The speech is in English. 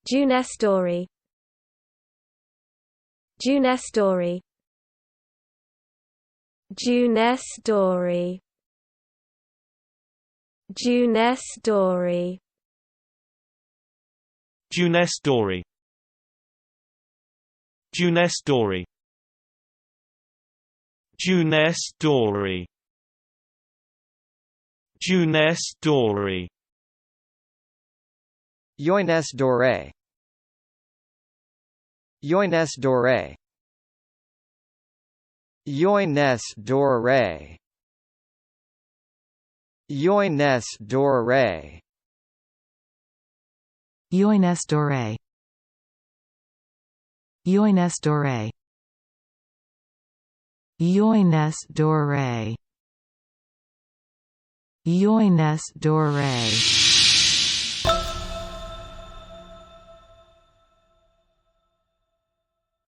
Jeunesse Doree. Jeunesse Doree. Jeunesse Doree. Jeunesse Doree. Jeunesse Doree. Jeunesse Doree. Jeunesse Doree. Jeunesse Doree. Jeunesse Doree. Jeunesse Doree. Jeunesse Doree. Jeunesse Doree. Jeunesse Doree. Jeunesse Doree. Jeunesse Doree. Jeunesse Doree.